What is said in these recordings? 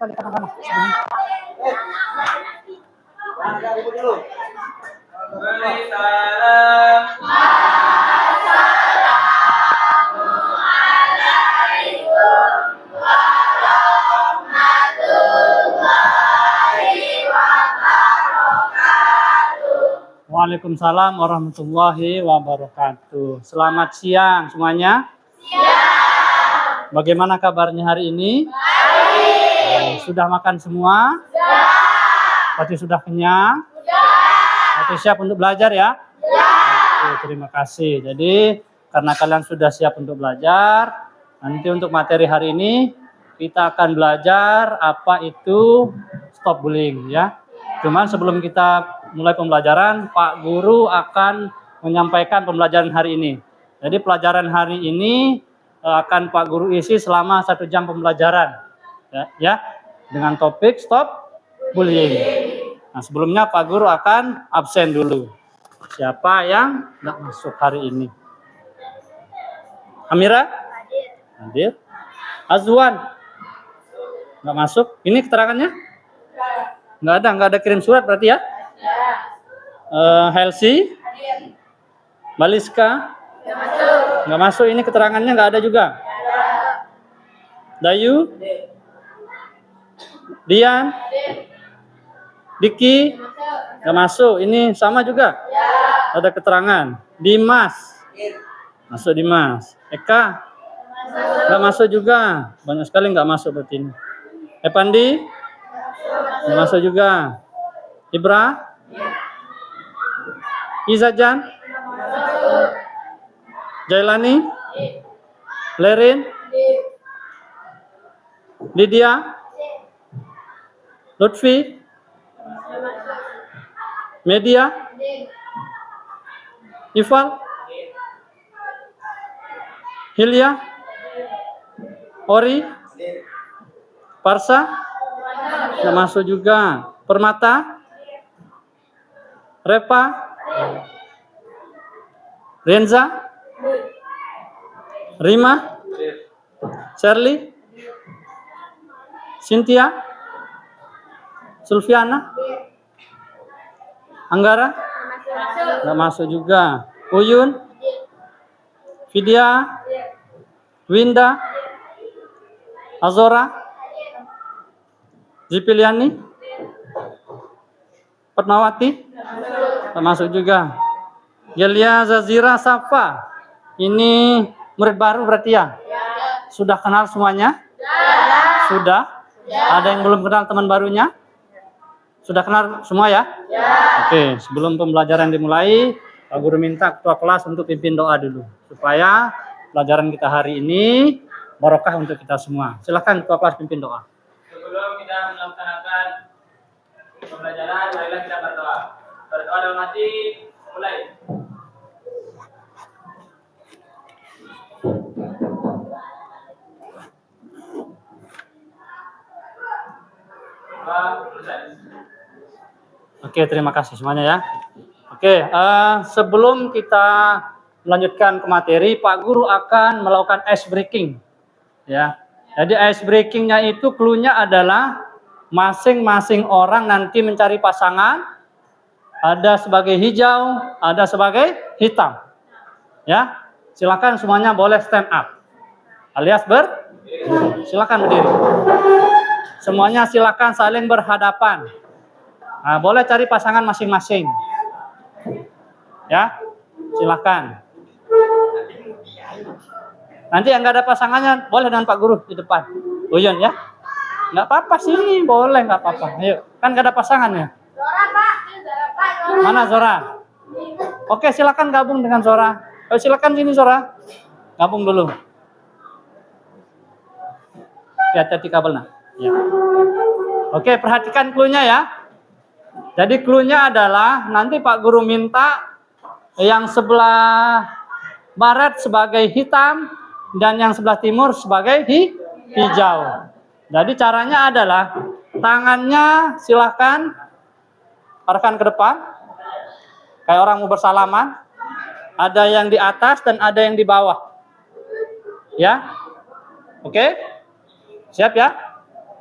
sekali kadang-kadang. Waalaikumsalam warahmatullahi wabarakatuh. Selamat siang semuanya. Siang. Bagaimana kabarnya hari ini? Baik. Sudah makan semua? Sudah. Berarti sudah kenyang? Sudah. Berarti siap untuk belajar ya? Oke, terima kasih. Jadi karena kalian sudah siap untuk belajar, nanti untuk materi hari ini kita akan belajar apa itu stop bullying ya. Cuman sebelum kita mulai pembelajaran, Pak Guru akan menyampaikan pembelajaran hari ini. Jadi pelajaran hari ini akan Pak Guru isi selama 1 jam pembelajaran, ya, dengan topik stop bullying. Nah, sebelumnya Pak Guru akan absen dulu. Siapa yang nggak masuk hari ini? Amira? Hadir. Azwan? Nggak masuk. Ini keterangannya? Nggak ada kirim surat berarti ya? Helsi, Baliska, nggak masuk. Ini keterangannya nggak ada juga. Dayu, Dian, Diki, nggak masuk. Ini sama juga. Ada keterangan. Dimas, masuk Dimas. Eka, nggak masuk juga. Banyak sekali nggak masuk berarti ini. Epandi, nggak masuk juga. Ibra, Izajan, Jailani, Lerin, Lydia, Lutfi, Media, Ival, Hilya, Ori, Parsa, nggak masuk juga. Permata, Repa, Renza, Rima, Shirley, Cynthia, Sulfiana, Anggara, nggak masuk juga. Uyun, Vidya, Winda, Azora, Zipiliani, Fatmawati, nggak masuk juga. Gelia Zazira Safa, ini murid baru berarti ya? Sudah kenal semuanya? Sudah? Ada yang belum kenal teman barunya? Sudah kenal semua ya? Oke, sebelum pembelajaran dimulai, Pak Guru minta ketua kelas untuk pimpin doa dulu, supaya pelajaran kita hari ini barokah untuk kita semua. Silakan ketua kelas pimpin doa. Sebelum kita melaksanakan pembelajaran, marilah kita berdoa. Berdoa dalam hati, mulai. Oke, terima kasih semuanya ya. Oke, sebelum kita melanjutkan ke materi, Pak Guru akan melakukan ice breaking. Ya, jadi ice breakingnya itu clue-nya adalah masing-masing orang nanti mencari pasangan. Ada sebagai hijau, ada sebagai hitam. Ya, silakan semuanya boleh stand up. Alias silakan berdiri. Semuanya silakan saling berhadapan. Nah, boleh cari pasangan masing-masing. Ya, silakan. Nanti yang nggak ada pasangannya boleh dengan Pak Guru di depan. Uyun ya. Nggak apa-apa sih, boleh nggak apa-apa. Ayo, kan nggak ada pasangannya. Zora, Pak. Mana Zora? Oke, silakan gabung dengan Zora. Ayo silakan sini Zora. Gabung dulu. Hati-hati kabelnya. Ya. Oke, perhatikan clue-nya ya. Jadi clue-nya adalah nanti Pak Guru minta yang sebelah barat sebagai hitam dan yang sebelah timur sebagai hijau. Jadi caranya adalah tangannya silahkan arahkan ke depan. Kayak orang mau bersalaman. Ada yang di atas dan ada yang di bawah. Ya. Oke? Siap ya?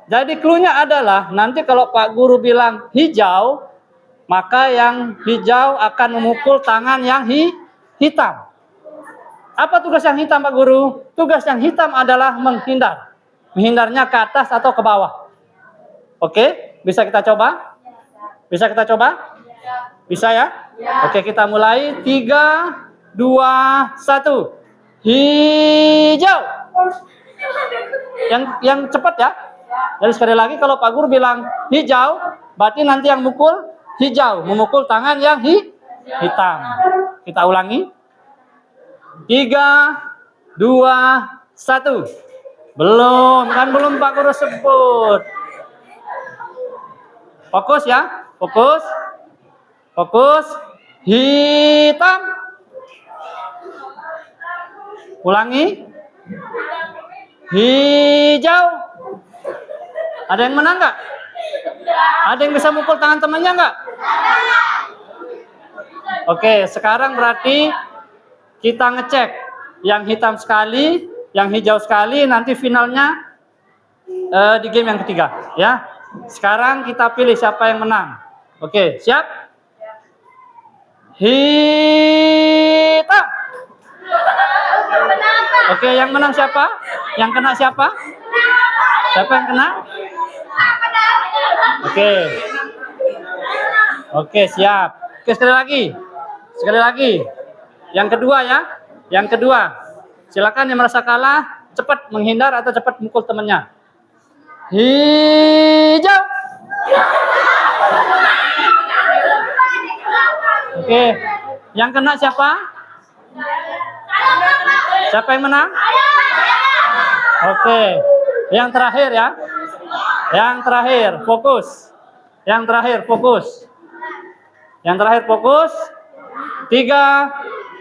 Jadi clue-nya adalah nanti kalau Pak Guru bilang hijau, maka yang hijau akan memukul tangan yang hitam. Apa tugas yang hitam, Pak Guru? Tugas yang hitam adalah menghindar. Menghindarnya ke atas atau ke bawah. Oke, bisa kita coba? Bisa kita coba? Bisa ya? Oke, kita mulai. 3, 2, 1. Hijau. Yang cepat ya. Jadi sekali lagi kalau Pak Guru bilang hijau, berarti nanti yang mukul hijau, memukul tangan yang hitam. Kita ulangi. 3, 2, 1. Belum, kan belum Pak Guru sebut. Fokus ya, fokus. Fokus. Hitam. Ulangi. Hijau. Ada yang menang nggak? Ada yang bisa mukul tangan temannya nggak? Oke, sekarang berarti kita ngecek yang hitam sekali, yang hijau sekali, nanti finalnya di game yang ketiga, ya. Sekarang kita pilih siapa yang menang. Oke, siap? Hitam. Oke, yang menang siapa? Yang kena siapa? Siapa yang kena? Oke, siap. Oke, sekali lagi. Yang kedua ya. Yang kedua. Silakan yang merasa kalah cepat menghindar atau cepat mukul temannya. Hijau. Oke. Yang kena siapa? Siapa yang menang? Oke. Yang terakhir ya. Yang terakhir fokus. Yang terakhir fokus. 3,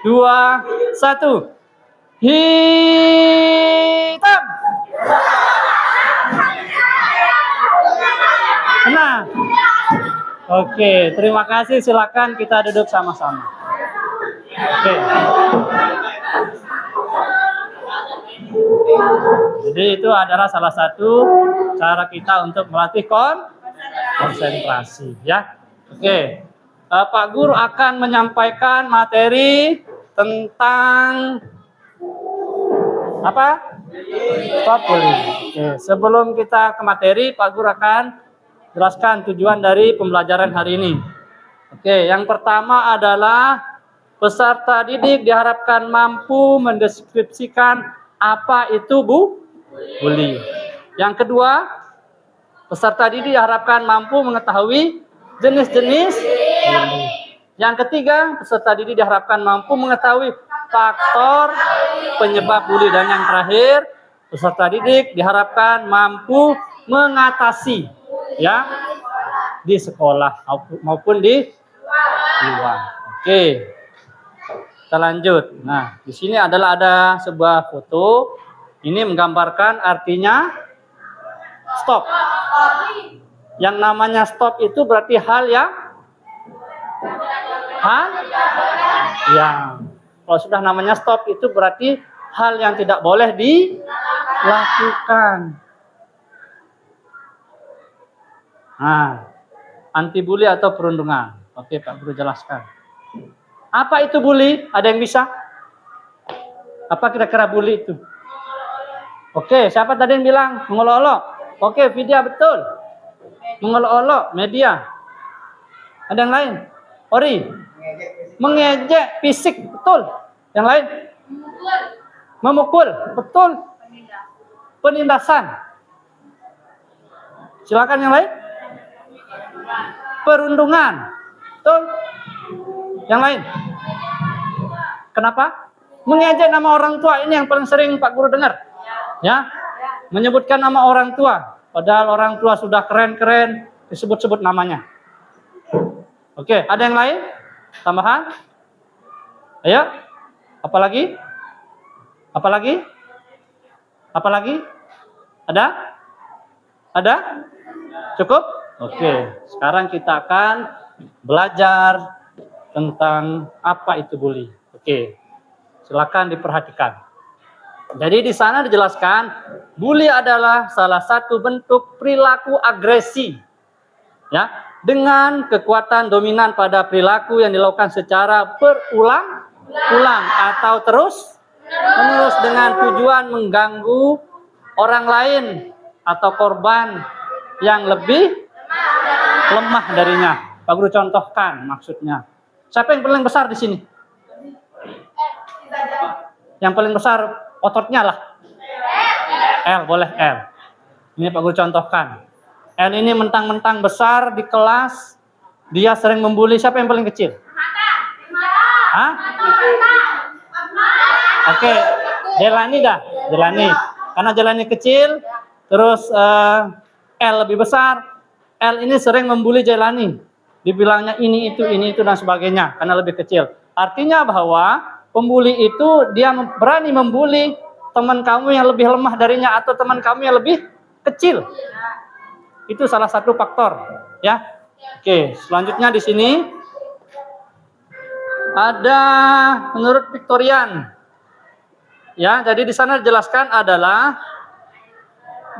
2, 1. Hitam. Nah. Oke, terima kasih. Silakan kita duduk sama-sama. Oke. Jadi itu adalah salah satu cara kita untuk melatih konsentrasi ya. Oke. Pak Guru akan menyampaikan materi tentang apa? Stop bullying. Oke, sebelum kita ke materi, Pak Guru akan jelaskan tujuan dari pembelajaran hari ini. Oke, yang pertama adalah peserta didik diharapkan mampu mendeskripsikan apa itu bully. Yang kedua, peserta didik diharapkan mampu mengetahui jenis-jenis bully. Yang ketiga, peserta didik diharapkan mampu mengetahui faktor penyebab bully. Dan yang terakhir, peserta didik diharapkan mampu mengatasi ya di sekolah maupun di luar. Oke. Kita lanjut. Nah, di sini ada sebuah foto. Ini menggambarkan artinya stop. Yang namanya stop itu berarti hal yang kalau sudah namanya stop itu berarti hal yang tidak boleh dilakukan. Nah, anti bully atau perundungan. Oke, Pak Guru jelaskan. Apa itu bully? Ada yang bisa? Apa kira-kira bully itu? Oke, siapa tadi yang bilang mengolok-olok? Oke, Vidya betul. Mengolok-olok, media. Ada yang lain? Ori? Mengejek fisik, betul. Yang lain? Memukul, betul. Penindasan. Silakan yang lain. Perundungan, betul. Yang lain? Kenapa? Mengejek nama orang tua, ini yang paling sering Pak Guru dengar. Ya, menyebutkan nama orang tua, padahal orang tua sudah keren-keren, disebut-sebut namanya. Oke, ada yang lain? Tambahan? Ayo, apalagi? Apalagi? Apalagi? Ada? Ada? Cukup? Oke, sekarang kita akan belajar tentang apa itu bully. Oke, silakan diperhatikan. Jadi di sana dijelaskan, bully adalah salah satu bentuk perilaku agresi, ya, dengan kekuatan dominan pada perilaku yang dilakukan secara berulang-ulang atau terus-menerus dengan tujuan mengganggu orang lain atau korban yang lebih lemah darinya. Pak Guru contohkan maksudnya. Siapa yang paling besar di sini? Yang paling besar ototnya lah. L, boleh L. Ini Pak Guru contohkan. L ini mentang-mentang besar di kelas, dia sering membuli. Siapa yang paling kecil? Hah? Oke, Jelani dah. Jelani. Karena Jelani kecil, terus L lebih besar. L ini sering membuli Jelani. Dibilangnya ini itu dan sebagainya karena lebih kecil. Artinya bahwa pembuli itu dia berani membuli teman kamu yang lebih lemah darinya atau teman kamu yang lebih kecil. Itu salah satu faktor, ya. Oke, selanjutnya di sini ada menurut Victorian. Ya, jadi di sana dijelaskan adalah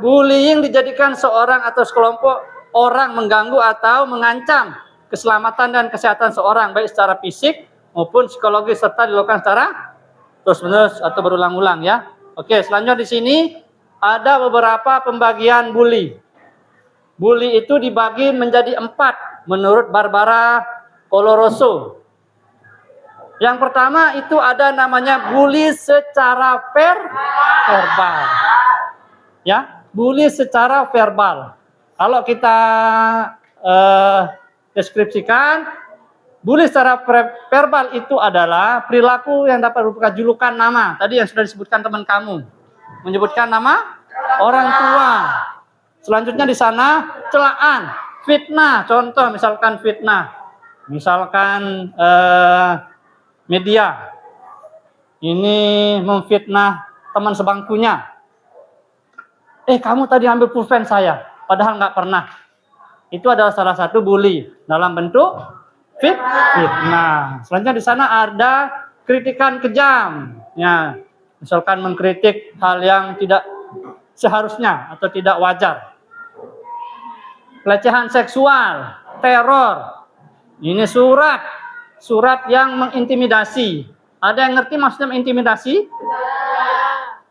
bullying dijadikan seorang atau sekelompok orang mengganggu atau mengancam keselamatan dan kesehatan seorang baik secara fisik maupun psikologis serta dilakukan secara terus-menerus atau berulang-ulang, ya. Oke, selanjutnya di sini ada beberapa pembagian bully. Bully itu dibagi menjadi 4 menurut Barbara Coloroso. Yang pertama itu ada namanya bully secara verbal. Ya, bully secara verbal. Kalau kita deskripsikan, bully secara verbal itu adalah perilaku yang dapat berupa julukan nama. Tadi yang sudah disebutkan teman kamu. Menyebutkan nama orang tua. Selanjutnya di sana celaan, fitnah. Contoh misalkan fitnah. Misalkan media. Ini memfitnah teman sebangkunya. Kamu tadi ambil pulpen saya, padahal nggak pernah. Itu adalah salah satu bully dalam bentuk fitnah. Selanjutnya di sana ada kritikan kejam. Ya, misalkan mengkritik hal yang tidak seharusnya atau tidak wajar. Pelecehan seksual, teror. Ini surat yang mengintimidasi. Ada yang ngerti maksudnya mengintimidasi?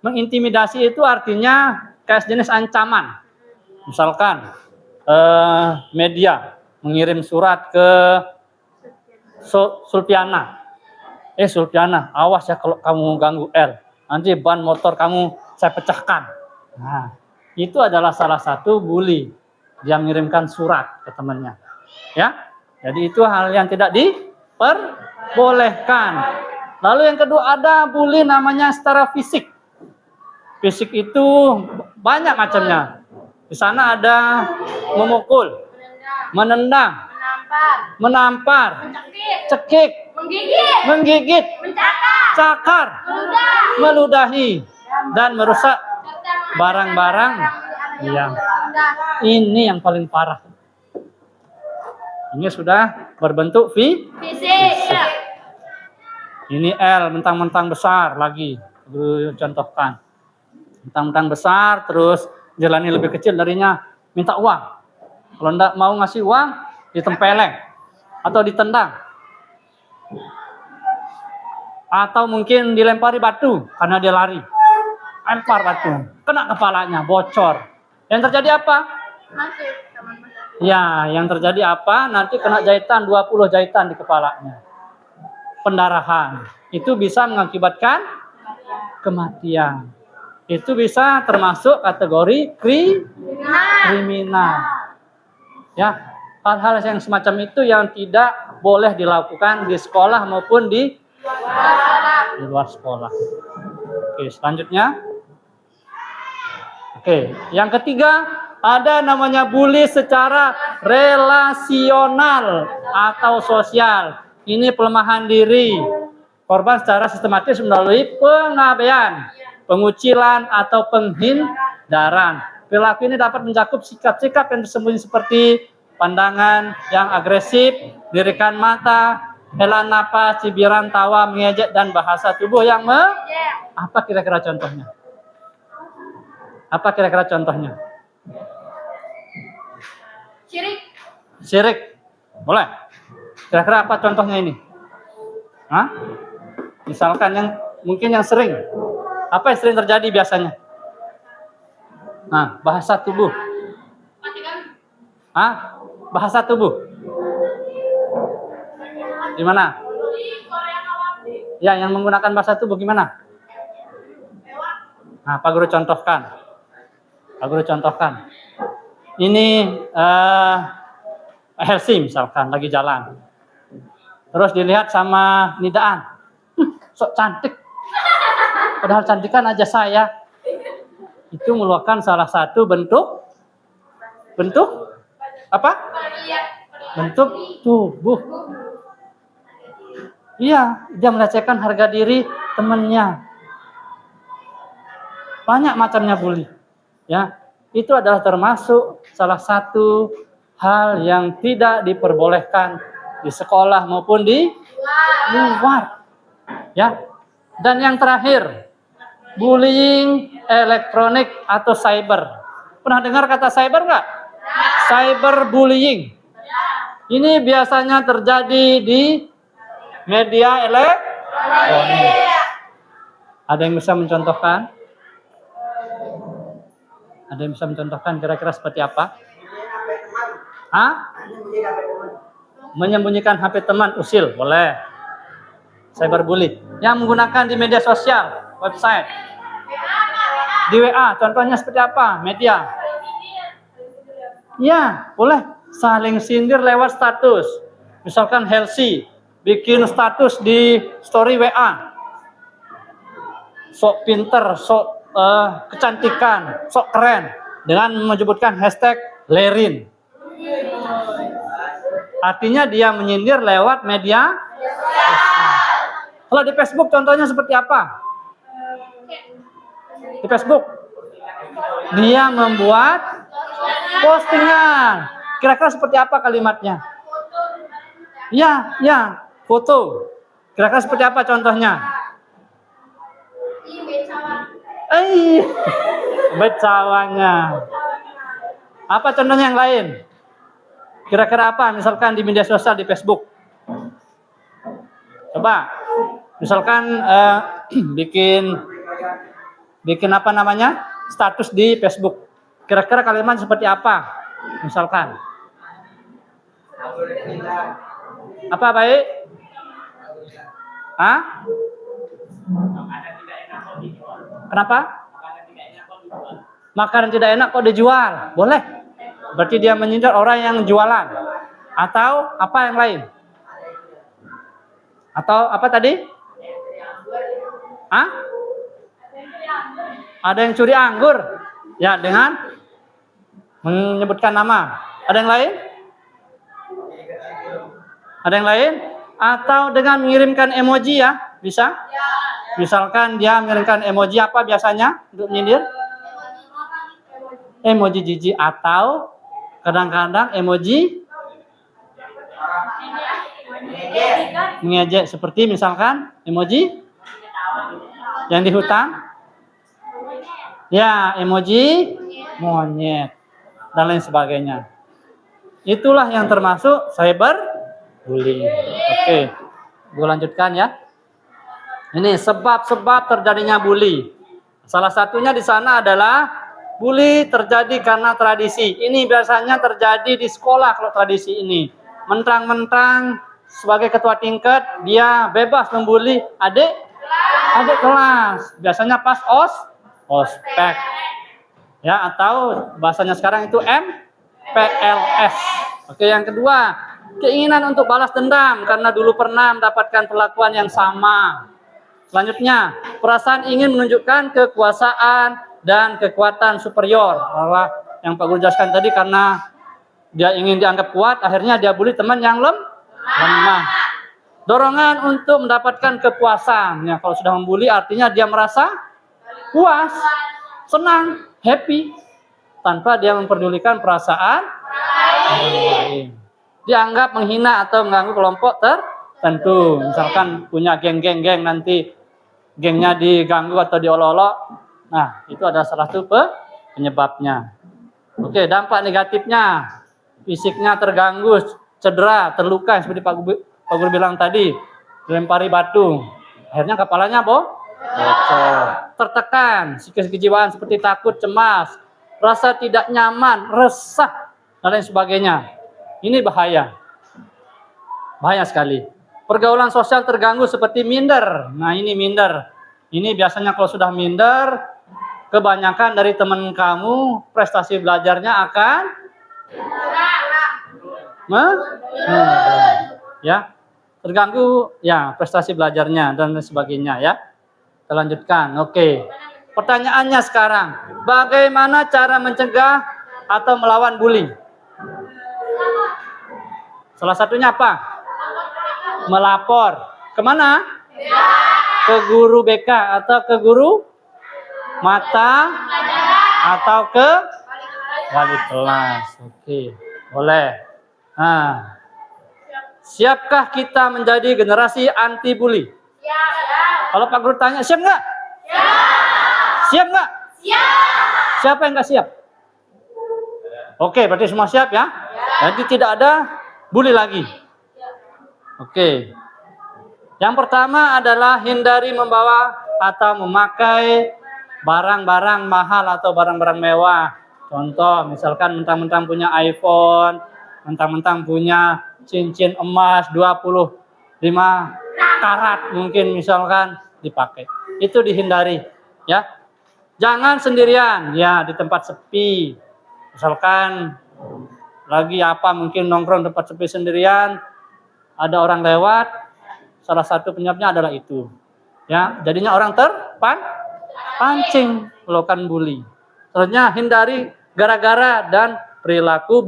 Mengintimidasi itu artinya kayak jenis ancaman. Misalkan media mengirim surat ke Sulpiana. Sulpiana, awas ya kalau kamu ganggu L. Nanti ban motor kamu saya pecahkan. Nah, itu adalah salah satu bully. Dia mengirimkan surat ke temannya. Ya, jadi itu hal yang tidak diperbolehkan. Lalu yang kedua ada bully namanya secara fisik. Fisik itu banyak macamnya. Di sana ada memukul, menendang, menampar, cekik, menggigit, cakar, meludahi, dan merusak barang-barang yang ini yang paling parah. Ini sudah berbentuk fisik. Ini L, mentang-mentang besar lagi. Contohkan. Mentang-mentang besar, terus Jelani lebih kecil darinya, minta uang. Kalau enggak mau ngasih uang, ditempeleng atau ditendang. Atau mungkin dilempari batu karena dia lari. Lempar batu, kena kepalanya, bocor. Yang terjadi apa? Ya, yang terjadi apa? Nanti kena jahitan, 20 jahitan di kepalanya. Pendarahan. Itu bisa mengakibatkan kematian. Itu bisa termasuk kategori kriminal. Ya, hal-hal yang semacam itu yang tidak boleh dilakukan di sekolah maupun di luar sekolah. Oke, selanjutnya. Oke, yang ketiga ada namanya bully secara relasional atau sosial. Ini pelemahan diri. Korban secara sistematis melalui pengabaian, pengucilan atau penghindaran. Perilaku ini dapat mencakup sikap-sikap yang tersembunyi seperti pandangan yang agresif, lirikan mata, hela napas, cibiran, tawa, mengejek, dan bahasa tubuh yang apa kira-kira contohnya? Apa kira-kira contohnya? Syirik. Boleh? Kira-kira apa contohnya ini? Hah? Misalkan yang sering. Apa yang sering terjadi biasanya? Nah, bahasa tubuh. Hah? Bahasa tubuh. Gimana? Ya, yang menggunakan bahasa tubuh gimana? Nah, Pak Guru contohkan. Pak Guru contohkan. Ini Helsi misalkan lagi jalan. Terus dilihat sama Nidaan. Sok cantik. Padahal cantikan aja saya. Itu merupakan salah satu bentuk apa? Bentuk tubuh. Iya, dia melecehkan harga diri temannya. Banyak macamnya bully. Ya, itu adalah termasuk salah satu hal yang tidak diperbolehkan di sekolah maupun di luar. Ya. Dan yang terakhir, bullying elektronik atau cyber. Pernah dengar kata cyber nggak? Cyberbullying. Ini biasanya terjadi di media elektronik. Ada yang bisa mencontohkan? Ada yang bisa mencontohkan kira-kira seperti apa? Menyembunyikan HP teman, usil, boleh. Cyberbully. Yang menggunakan di media sosial, website. Di WA, contohnya seperti apa? Media. Ya, boleh. Saling sindir lewat status. Misalkan Helsi bikin status di story WA. Sok pinter, sok kecantikan, sok keren. Dengan menyebutkan hashtag Lerin. Artinya dia menyindir lewat media. Kalau di Facebook contohnya seperti apa? Di Facebook. Dia membuat postingan. Kira-kira seperti apa kalimatnya? Ya, foto. Kira-kira seperti apa contohnya? Becawanya. Apa contohnya yang lain? Kira-kira apa? Misalkan di media sosial di Facebook. Coba. Misalkan bikin apa namanya? Status di Facebook. Kira-kira kalimat seperti apa? Misalkan. Apa baik? Kenapa? Makanan tidak enak kok dijual. Boleh. Berarti dia menyindir orang yang jualan. Atau apa yang lain? Atau apa tadi? Ada yang curi anggur. Ya, dengan menyebutkan nama. Ada yang lain? Ada yang lain? Atau dengan mengirimkan emoji ya? Bisa? Misalkan dia mengirimkan emoji apa biasanya untuk menyindir? Emoji jijik atau kadang-kadang emoji mengejek, seperti misalkan emoji yang di hutan. Ya, emoji monyet dan lain sebagainya. Itulah yang termasuk cyberbullying. Oke, gue lanjutkan ya. Ini sebab-sebab terjadinya bully. Salah satunya di sana adalah bully terjadi karena tradisi. Ini biasanya terjadi di sekolah kalau tradisi ini. Mentang-mentang sebagai ketua tingkat dia bebas membuli adik kelas. Biasanya pas ospek. Ya, atau bahasanya sekarang itu MPLS. Oke, yang kedua, keinginan untuk balas dendam karena dulu pernah mendapatkan perlakuan yang sama. Selanjutnya, perasaan ingin menunjukkan kekuasaan dan kekuatan superior. Bahwa yang Pak Guru jelaskan tadi, karena dia ingin dianggap kuat, akhirnya dia bully teman yang lemah. Dorongan untuk mendapatkan kepuasan. Ya, kalau sudah membuli artinya dia merasa puas, senang, happy, tanpa dia memperdulikan perasaan orang lain. Dianggap menghina atau mengganggu kelompok Tentu, misalkan punya geng-geng nanti gengnya diganggu atau diolok-olok, nah itu adalah salah satu penyebabnya. Oke, dampak negatifnya, fisiknya terganggu, cedera, terluka seperti Pak Guru bilang tadi, dilempari batu, akhirnya kepalanya bocor, tertekan, psikis kejiwaan seperti takut, cemas, rasa tidak nyaman, resah, dan lain sebagainya. Ini bahaya sekali. Pergaulan sosial terganggu seperti minder. Nah ini minder. Ini biasanya kalau sudah minder, kebanyakan dari teman kamu prestasi belajarnya akan ya terganggu ya prestasi belajarnya dan lain sebagainya ya. Kita lanjutkan. Oke. Pertanyaannya sekarang, bagaimana cara mencegah atau melawan bully? Salah satunya apa? Melapor. Kemana? Ke guru BK atau ke guru mata atau ke wali kelas. Oke, boleh. Nah, siapkah kita menjadi generasi anti bully? Kalau Pak Guru tanya, siap nggak? Siap nggak? Siapa yang nggak siap? Oke, berarti semua siap ya? Jadi tidak ada bully lagi. Oke. Yang pertama adalah hindari membawa atau memakai barang-barang mahal atau barang-barang mewah. Contoh, misalkan mentang-mentang punya iPhone, mentang-mentang punya cincin emas 25 karat mungkin misalkan dipakai. Itu dihindari, ya. Jangan sendirian, ya di tempat sepi. Misalkan lagi mungkin nongkrong tempat sepi sendirian, ada orang lewat, salah satu penyebabnya adalah itu. Ya, jadinya orang terpancing melakukan bully. Selanjutnya hindari gara-gara dan perilaku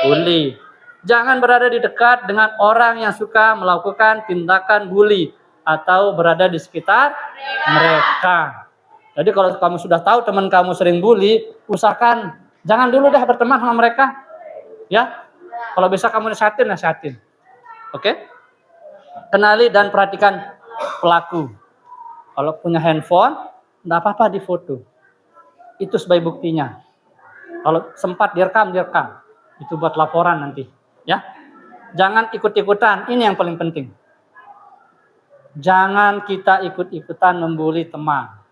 bully. Jangan berada di dekat dengan orang yang suka melakukan tindakan bully atau berada di sekitar mereka. Jadi kalau kamu sudah tahu teman kamu sering bully, usahakan jangan dulu deh berteman sama mereka. Ya. Kalau bisa kamu nasihatin. Oke? Kenali dan perhatikan pelaku. Kalau punya handphone, enggak apa-apa difoto. Itu sebagai buktinya. Kalau sempat direkam. Itu buat laporan nanti, ya. Jangan ikut-ikutan, ini yang paling penting. Jangan kita ikut-ikutan membuli teman.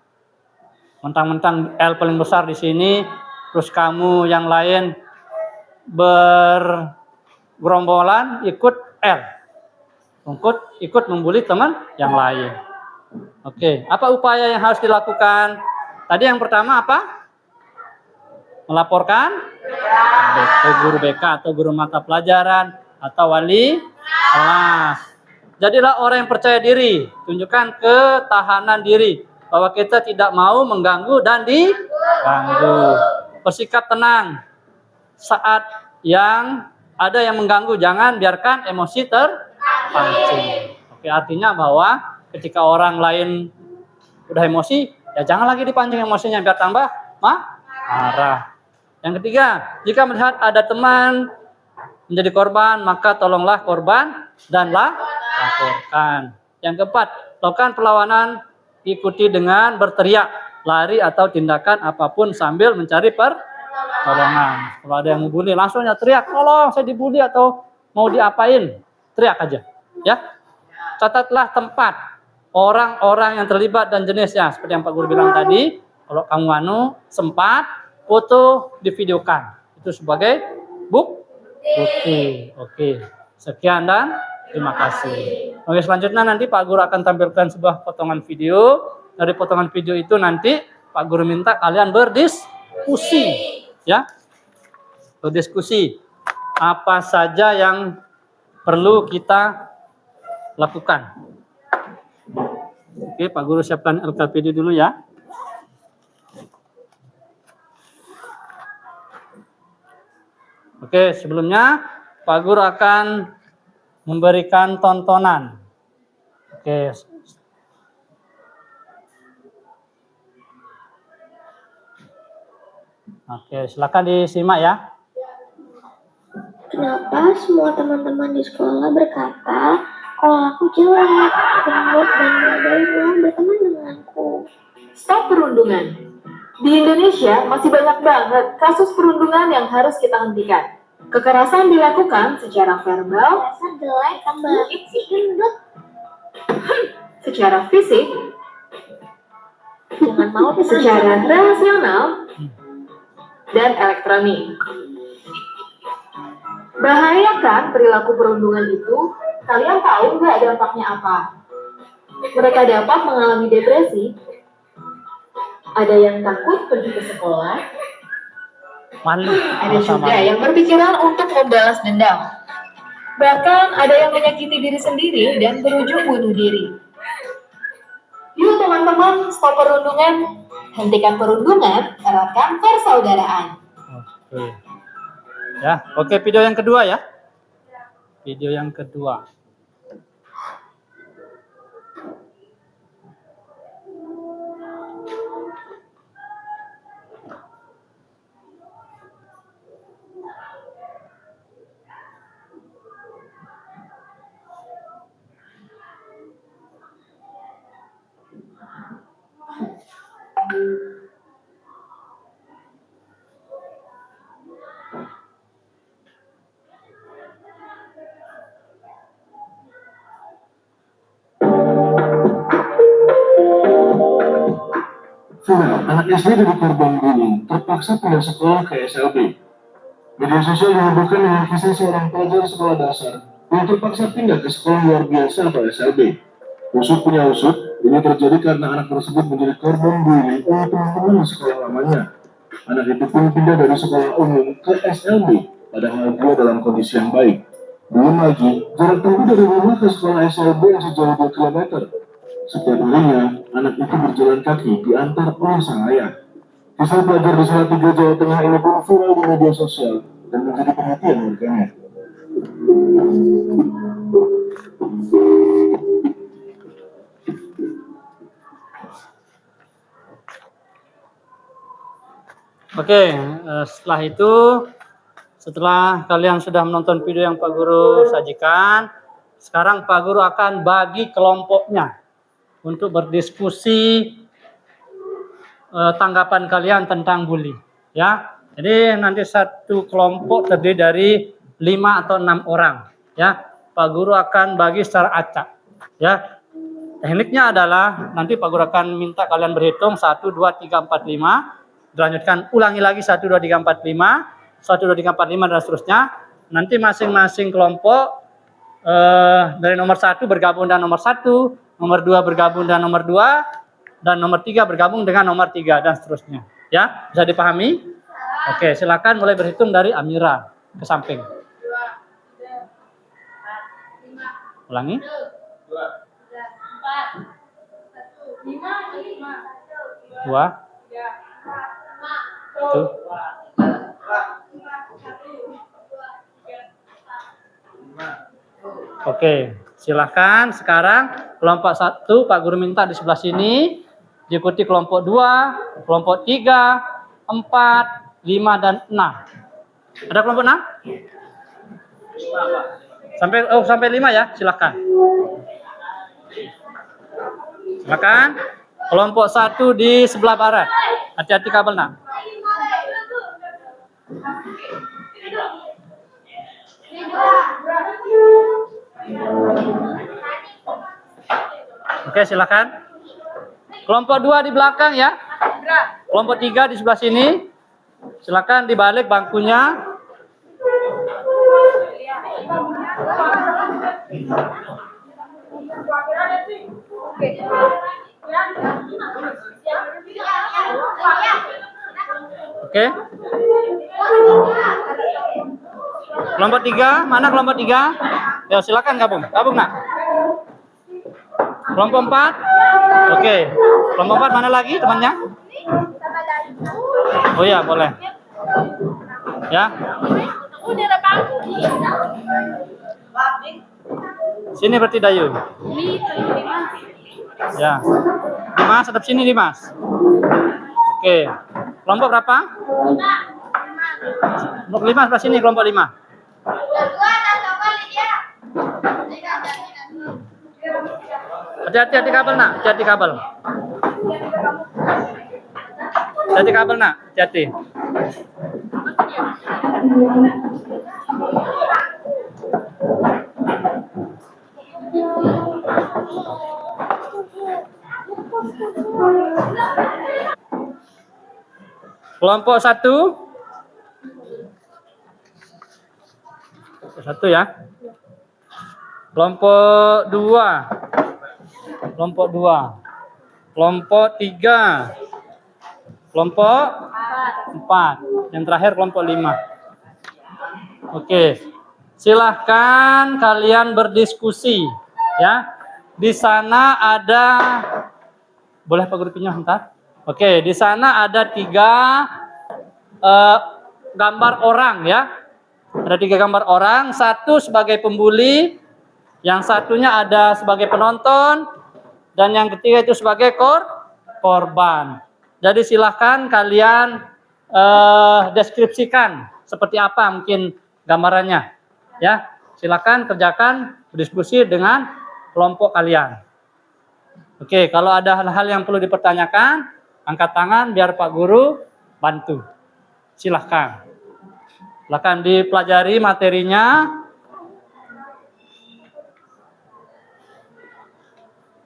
Mentang-mentang L paling besar di sini, terus kamu yang lain bergerombolan ikut L. Ikut membuli teman yang lain. Oke, apa upaya yang harus dilakukan? Tadi yang pertama apa? Melaporkan ke guru BK atau guru mata pelajaran atau wali kelas. Jadilah orang yang percaya diri, tunjukkan ketahanan diri bahwa kita tidak mau mengganggu dan diganggu. Bersikap tenang saat yang ada yang mengganggu, jangan biarkan emosi terpancing. Oke, artinya bahwa ketika orang lain udah emosi, ya jangan lagi dipancing emosinya biar tambah marah. Yang ketiga, jika melihat ada teman menjadi korban, maka tolonglah korban dan laporkan. Yang keempat, lakukan perlawanan, ikuti dengan berteriak, lari atau tindakan apapun sambil mencari pertolongan. Kalau ada yang membuli, langsung teriak, tolong saya dibully atau mau diapain, teriak aja. Ya, catatlah tempat, orang-orang yang terlibat dan jenisnya. Seperti yang Pak Guru bilang tadi, kalau kamu sempat, foto divideokan. Itu sebagai bukti. Oke. Sekian dan terima kasih. Oke, selanjutnya nanti Pak Guru akan tampilkan sebuah potongan video. Dari potongan video itu nanti Pak Guru minta kalian berdiskusi. Ya. Berdiskusi. Apa saja yang perlu kita lakukan. Oke, Pak Guru siapkan LKPD dulu ya. Oke, sebelumnya Pak Guru akan memberikan tontonan. Oke, silakan disimak ya. Kenapa semua teman-teman di sekolah berkata Sekolahku jelek, gendut dan gak ada yang mau berteman denganku. Stop perundungan. Di Indonesia masih banyak banget kasus perundungan yang harus kita hentikan. Kekerasan dilakukan secara verbal, Dasar jelek, kembali sih gendut. secara fisik, Jangan mau teman secara relasional, dan elektronik. Bahaya kan perilaku perundungan itu? Kalian tahu nggak dampaknya apa? Mereka dapat mengalami depresi. Ada yang takut pergi ke sekolah. Malu. Ada Rasa juga malu. yang berpikiran untuk membalas dendam. Bahkan ada yang menyakiti diri sendiri dan berujung bunuh diri. Yuk teman-teman, stop perundungan. Hentikan perundungan, eratkan persaudaraan. Oke. Ya, oke, video yang kedua ya. Video yang kedua. Viral, anak SD dari korban bullying terpaksa pindah sekolah ke SLB. Media sosial dihebohkan dengan kisah seorang pelajar sekolah dasar yang terpaksa pindah ke sekolah luar biasa atau SLB. Usut punya usut, ini terjadi karena anak tersebut menjadi korban bullying oleh teman-teman di sekolah lamanya. Anak itu pun pindah dari sekolah umum ke SLB, padahal dia dalam kondisi yang baik. Belum lagi, jarak tempuh dari rumah ke sekolah SLB yang sejauh 2 km. Setiap harinya, anak itu berjalan kaki diantar oleh sang ayah. Kisah pelajar di Salatiga, Jawa Tengah ini pun viral di media sosial dan menjadi perhatian warganet. Oke, setelah kalian sudah menonton video yang Pak Guru sajikan, sekarang Pak Guru akan bagi kelompoknya untuk berdiskusi tanggapan kalian tentang bully. Ya, jadi nanti satu kelompok terdiri dari 5 atau 6 orang. Ya, Pak Guru akan bagi secara acak. Ya, tekniknya adalah nanti Pak Guru akan minta kalian berhitung 1, 2, 3, 4, 5. Dilanjutkan ulangi lagi 1, 2, 3, 4, 5. 1, 2, 3, 4, 5 dan seterusnya. Nanti masing-masing kelompok dari nomor 1 bergabung dengan nomor 1, nomor 2 bergabung dengan nomor 2, dan nomor 3 bergabung dengan nomor 3 dan seterusnya. Ya, bisa dipahami? Oke, silakan mulai berhitung dari Amira ke samping. Ulangi. 2. 1. Oke, silakan sekarang kelompok 1 Pak Guru minta di sebelah sini, diikuti kelompok 2, kelompok 3, 4, 5 dan 6. Ada kelompok 6? Sampai 5 ya, silakan. Silakan. Kelompok 1 di sebelah barat. Hati-hati kabel, Nak. Oke, silakan. Kelompok 2 di belakang ya. Kelompok 3 di sebelah sini. Silakan dibalik bangkunya. Oke. Kelompok 3, mana kelompok 3? Ya, silakan gabung. Gabung, Nak. Kelompok 4. Oke. Kelompok 4 mana lagi temannya? Oh ya, boleh. Ya. Sini berarti Dayu. Ya. Dimas, hadap sini Dimas. Oke. Kelompok berapa? Kelompok 5 sebelah sini, kelompok 5. Hati-hati kabel nak, hati-hati kabel. Hati-hati kabel nak, hati-hati. Kelompok 1. Satu ya. Kelompok 2. Kelompok 2. Kelompok 3. Kelompok 4. Yang terakhir kelompok 5. Oke. Silahkan kalian berdiskusi ya. Di sana ada, boleh Pak Guru pinjam bentar? Oke, di sana ada 3 gambar orang ya. Ada 3 gambar orang, satu sebagai pembuli, yang satunya ada sebagai penonton, dan yang ketiga itu sebagai korban. Jadi silahkan kalian deskripsikan seperti apa mungkin gambarannya. Ya, silahkan kerjakan berdiskusi dengan kelompok kalian. Oke, kalau ada hal-hal yang perlu dipertanyakan, angkat tangan biar Pak Guru bantu. Silahkan. Silahkan dipelajari materinya.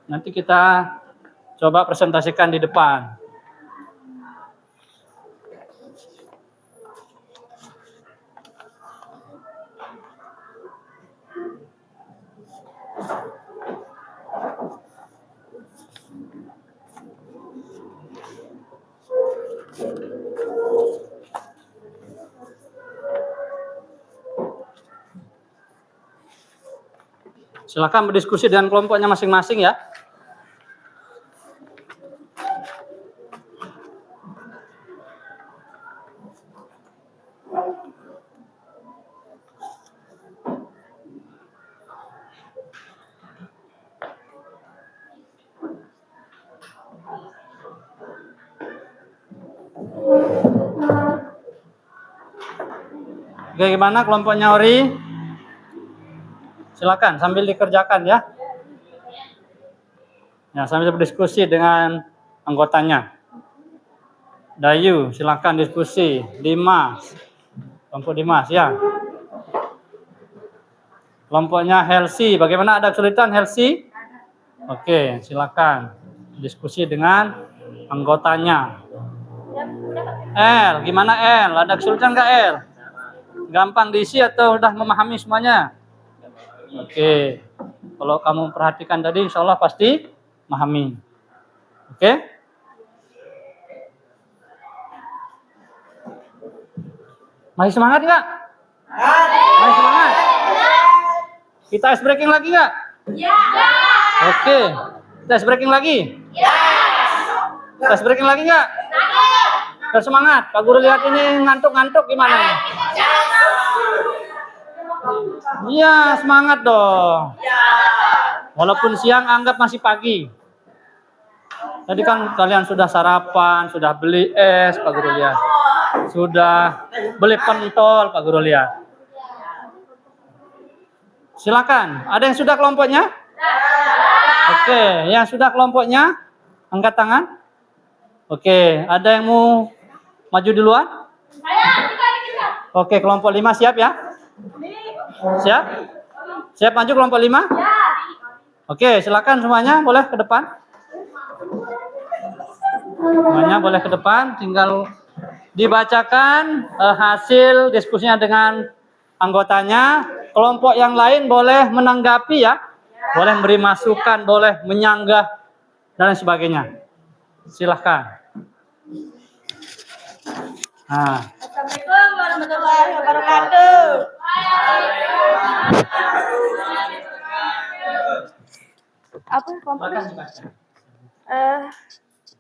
Nanti kita coba presentasikan di depan. Silakan berdiskusi dengan kelompoknya masing-masing ya. Oke, gimana kelompoknya Ori? Silakan sambil dikerjakan ya. Ya, sambil berdiskusi dengan anggotanya. Dayu, silakan diskusi. Dimas, kelompok Dimas ya. Kelompoknya Helsi, bagaimana, ada kesulitan Helsi? Oke, silakan diskusi dengan anggotanya. El, gimana El? Ada kesulitan nggak El? Gampang diisi atau udah memahami semuanya? Oke, kalau kamu perhatikan tadi, insya Allah pasti memahami. Oke? Masih semangat nggak? Masih semangat? Kita ice breaking lagi nggak? Ya. Oke, kita ice breaking lagi? Ya. Kita ice breaking lagi nggak? Biar semangat. Pak Guru lihat ini ngantuk-ngantuk gimana? Iya, semangat dong. Walaupun siang anggap masih pagi. Tadi kan kalian sudah sarapan, sudah beli es, Pak Guru lihat. Sudah beli pentol, Pak Guru lihat. Silakan. Ada yang sudah kelompoknya? Oke, yang sudah kelompoknya angkat tangan. Oke, ada yang mau maju duluan? Oke, kelompok 5 siap ya? Siap? Siap maju kelompok 5? Oke, silakan semuanya boleh ke depan. Semuanya boleh ke depan, tinggal dibacakan hasil diskusinya dengan anggotanya. Kelompok yang lain boleh menanggapi ya. Boleh memberi masukan, boleh menyanggah dan lain sebagainya. Silahkan. Nah. Assalamualaikum warahmatullahi wabarakatuh.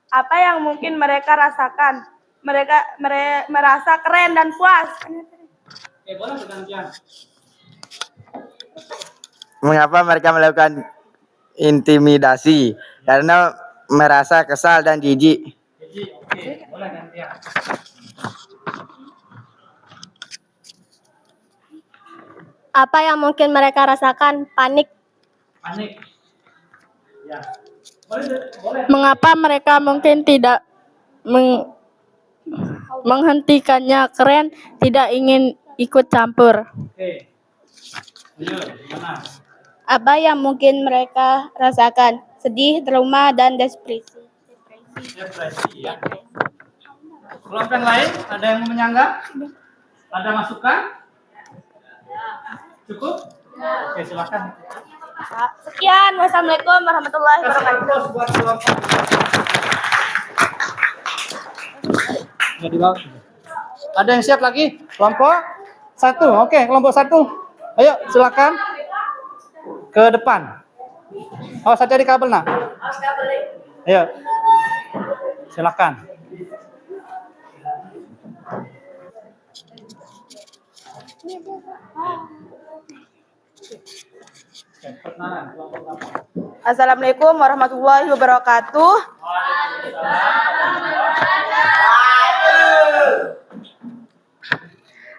Apa yang mungkin mereka rasakan? Mereka merasa keren dan puas. Oke, boleh bergantian. Mengapa mereka melakukan intimidasi? Karena merasa kesal dan jijik. Oke, boleh gantian. Apa yang mungkin mereka rasakan? Panik. Panik. Ya. Boleh. Mengapa mereka mungkin tidak menghentikannya? Keren, tidak ingin ikut campur. Oke. Ayo, gimana? Apa yang mungkin mereka rasakan? Sedih, trauma, dan depresi. Depresi ya. Kelompok yang lain ada yang mau menyanggah? Ada masukan? Cukup? Oke, silakan. Sekian, wassalamualaikum warahmatullahi Kasih wabarakatuh. aplaus buat kelompok. Ya, di bawah. Ada yang siap lagi? Kelompok 1. Oke, kelompok 1. Ayo, silakan ke depan. Awas saja di kabel, nak. Ayo. Silakan. Assalamualaikum warahmatullahi wabarakatuh.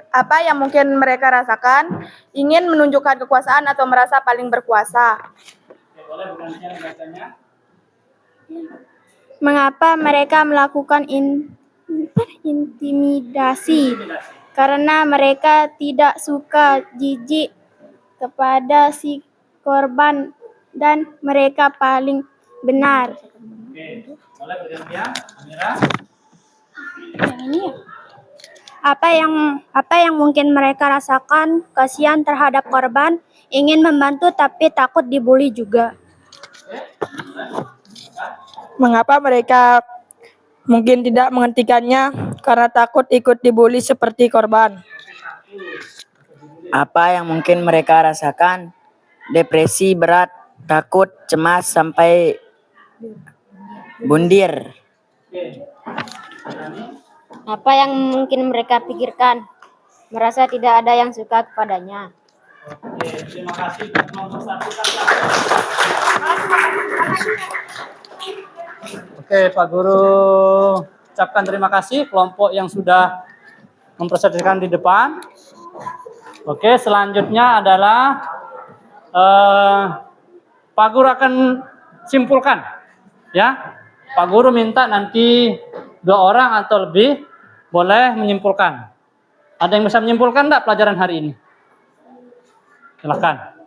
Apa yang mungkin mereka rasakan? Ingin menunjukkan kekuasaan atau merasa paling berkuasa? Boleh bergantian bacanya. Mengapa mereka melakukan intimidasi? Karena mereka tidak suka, jijik kepada si korban dan mereka paling benar. Oke, boleh bergantian. Amira. Yang ini ya? Apa yang mungkin mereka rasakan? Kasihan terhadap korban, ingin membantu tapi takut dibully juga. Mengapa mereka mungkin tidak menghentikannya? Karena takut ikut dibully seperti korban. Apa yang mungkin mereka rasakan? Depresi berat, takut, cemas, sampai bundir. Oke. Apa yang mungkin mereka pikirkan? Merasa tidak ada yang suka kepadanya. Oke, terima kasih buat kelompok 1. Oke, Pak Guru ucapkan terima kasih kelompok yang sudah mempresentasikan di depan. Oke, selanjutnya adalah Pak Guru akan simpulkan, ya. Pak Guru minta nanti 2 orang atau lebih boleh menyimpulkan. Ada yang bisa menyimpulkan enggak pelajaran hari ini? Silakan.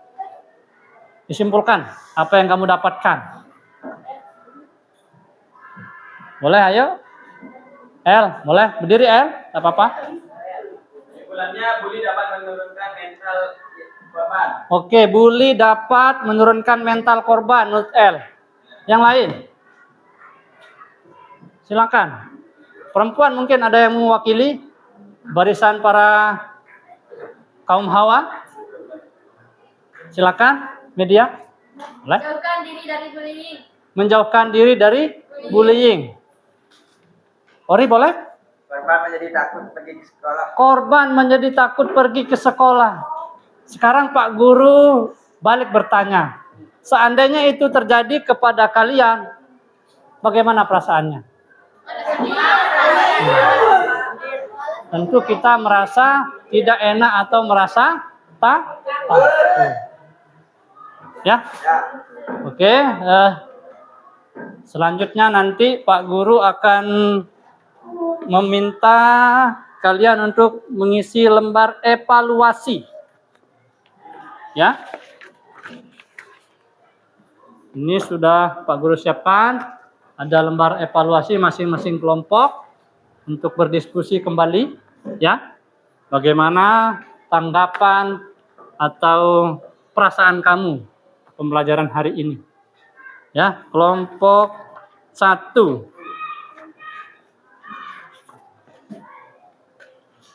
Disimpulkan apa yang kamu dapatkan. Boleh, ayo. El, boleh berdiri El, enggak apa-apa. Kesimpulannya, bully dapat menurunkan mental korban. Oke, bully dapat menurunkan mental korban menurut El. Yang lain? Silakan. Perempuan mungkin ada yang mewakili barisan para kaum Hawa. Silakan, media. Boleh? Jauhkan diri dari bullying. Menjauhkan diri dari bullying. Ori boleh? Korban menjadi takut pergi ke sekolah. Korban menjadi takut pergi ke sekolah. Sekarang Pak Guru balik bertanya. Seandainya itu terjadi kepada kalian, bagaimana perasaannya? Tentu kita merasa tidak enak atau merasa takut. Ya? Oke. Selanjutnya nanti Pak Guru akan meminta kalian untuk mengisi lembar evaluasi. Ya. Ini sudah Pak Guru siapkan. Ada lembar evaluasi masing-masing kelompok untuk berdiskusi kembali, ya. Bagaimana tanggapan atau perasaan kamu pembelajaran hari ini? Ya, kelompok 1.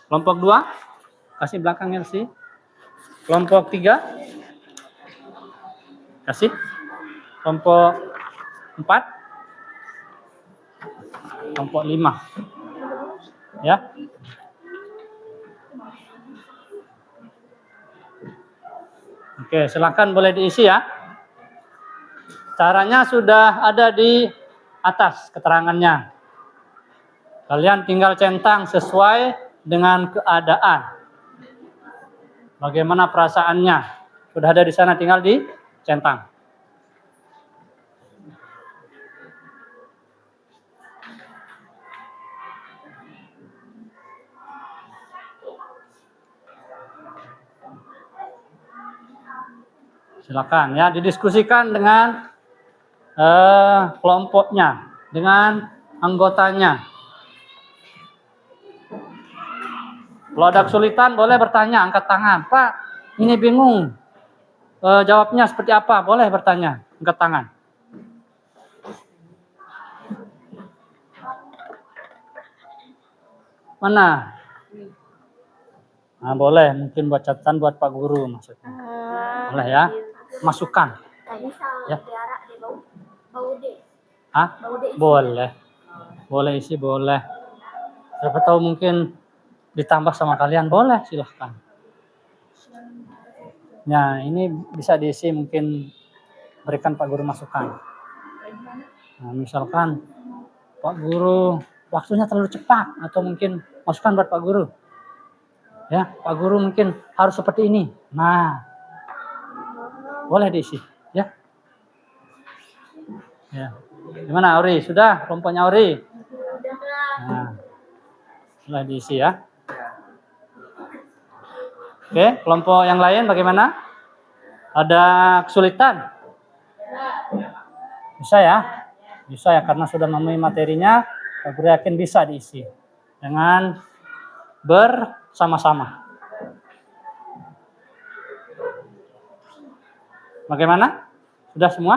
Kelompok 2, kasih belakangnya sih. Kelompok 3, kasih. Kelompok 4, kelompok 5. Ya. Oke, silakan boleh diisi ya. Caranya sudah ada di atas keterangannya. Kalian tinggal centang sesuai dengan keadaan. Bagaimana perasaannya? Sudah ada di sana, tinggal dicentang. Silakan ya, didiskusikan dengan kelompoknya, dengan anggotanya. Kalau ada kesulitan boleh bertanya, angkat tangan. Pak, ini bingung. Jawabnya seperti apa? Boleh bertanya, angkat tangan. Mana? Nah, boleh, mungkin buat catatan buat Pak Guru maksudnya. Boleh ya, masukan. Ya. Hah? Boleh. Boleh isi, boleh. Siapa tahu mungkin ditambah sama kalian, boleh, silahkan. Nah, ini bisa diisi, mungkin berikan Pak Guru masukan. Nah, misalkan Pak Guru waktunya terlalu cepat, atau mungkin masukan buat Pak Guru. Ya, Pak Guru mungkin harus seperti ini. Nah, boleh diisi, ya. Ya. Gimana Auri? Sudah kelompoknya Auri? Nah, sudah diisi ya. Oke, kelompok yang lain bagaimana? Ada kesulitan? Bisa ya? Bisa ya, karena sudah memenuhi materinya, Pak Guru yakin bisa diisi dengan bersama-sama. Bagaimana? Sudah semua?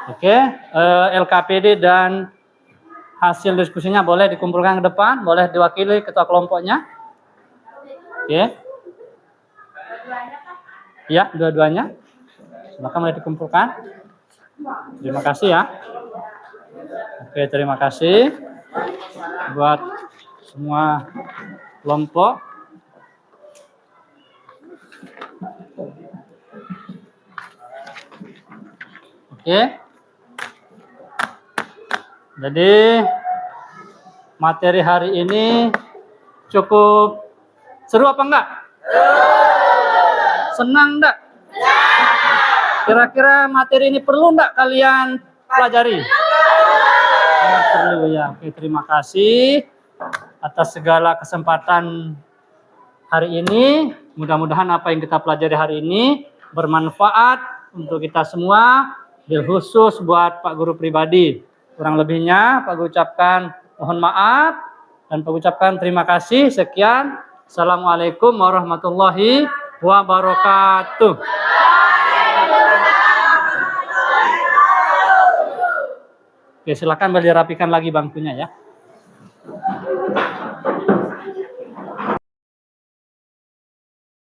Oke, LKPD dan hasil diskusinya boleh dikumpulkan ke depan, boleh diwakili ketua kelompoknya. Oke. Ya, dua-duanya. Silakan boleh dikumpulkan. Terima kasih ya. Oke, terima kasih buat semua kelompok. Oke. Jadi materi hari ini cukup seru apa enggak? Senang enggak? Kira-kira materi ini perlu enggak kalian pelajari? Perlu ya. Oke, terima kasih atas segala kesempatan hari ini. Mudah-mudahan apa yang kita pelajari hari ini bermanfaat untuk kita semua, bil khusus buat Pak Guru pribadi. Kurang lebihnya Pak Guru ucapkan mohon maaf dan Pak Guru ucapkan terima kasih. Sekian. Assalamualaikum warahmatullahi wabarakatuh. Oke, silakan beli rapikan lagi bangkunya ya.